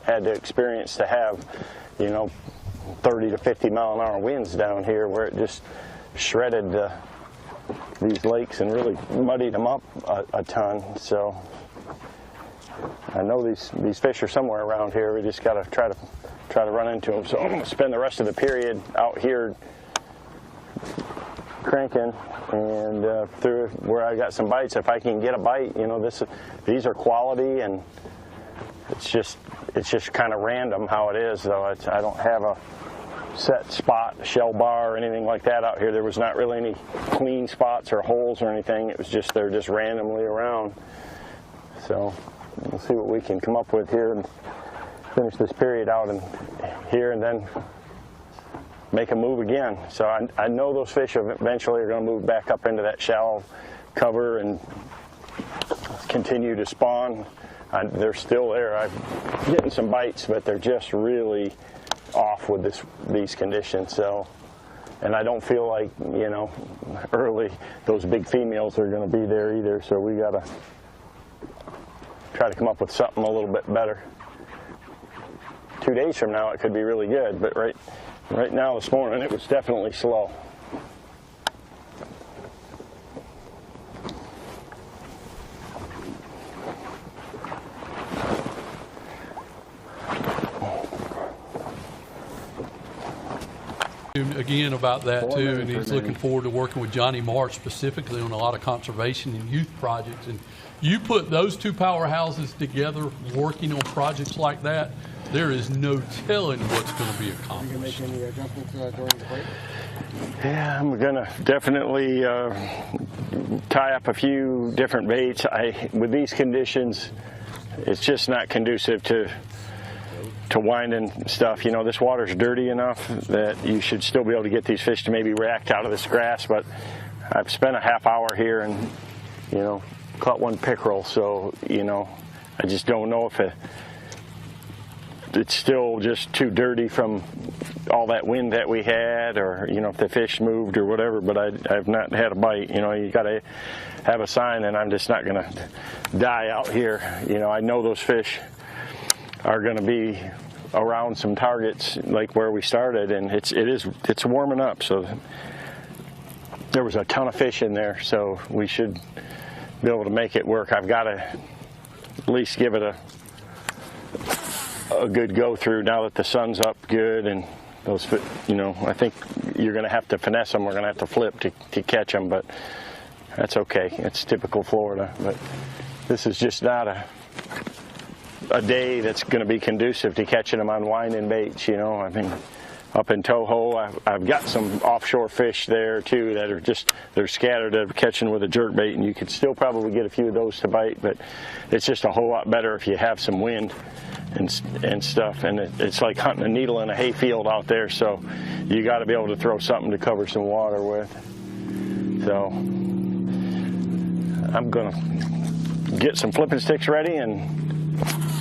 had the experience to have, you know, 30 to 50 mile an hour winds down here where it just shredded these lakes and really muddied them up a ton. So I know these fish are somewhere around here. We just got to try to run into them. So I'm going to spend the rest of the period out here cranking and through where I got some bites. If I can get a bite, you know, these are quality, and it's just kind of random how it is. Though I don't have a set spot, shell bar, or anything like that out here. There was not really any clean spots or holes or anything. It was just they're just randomly around. So we'll see what we can come up with here and finish this period out in here, and then make a move again. So I know those fish eventually are going to move back up into that shallow cover and continue to spawn. They're still there. I'm getting some bites, but they're just really off with these conditions. So, and I don't feel like, you know, early those big females are going to be there either. So we got to try to come up with something a little bit better. 2 days from now it could be really good, but right now this morning it was definitely slow. Again about that too, and he's looking forward to working with Johnny March specifically on a lot of conservation and youth projects. And you put those two powerhouses together working on projects like that, there is no telling what's going to be accomplished. Are you going to make any adjustments during the break? Yeah, I'm going to definitely tie up a few different baits. With these conditions, it's just not conducive to winding stuff. You know, this water's dirty enough that you should still be able to get these fish to maybe react out of this grass, but I've spent a half hour here and, you know, caught one pickerel, so, you know, I just don't know if it's still just too dirty from all that wind that we had, or, you know, if the fish moved or whatever, but I've not had a bite. You know, you got to have a sign, and I'm just not going to die out here. You know, I know those fish are going to be around some targets like where we started, and it's warming up. So there was a ton of fish in there, so we should be able to make it work. I've got to at least give it a good go through now that the sun's up good, and those, you know, I think you're going to have to finesse them. We're going to have to flip to catch them, but that's okay. It's typical Florida, but this is just not a day that's going to be conducive to catching them on winding baits. You know, I mean, up in Toho, I've got some offshore fish there too that are they're scattered of catching with a jerk bait, and you could still probably get a few of those to bite, but it's just a whole lot better if you have some wind and stuff, and it's like hunting a needle in a hayfield out there, so you got to be able to throw something to cover some water with. So I'm gonna get some flipping sticks ready and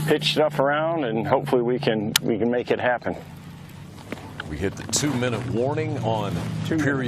pitch stuff around, and hopefully we can make it happen. We hit the 2-minute warning on period.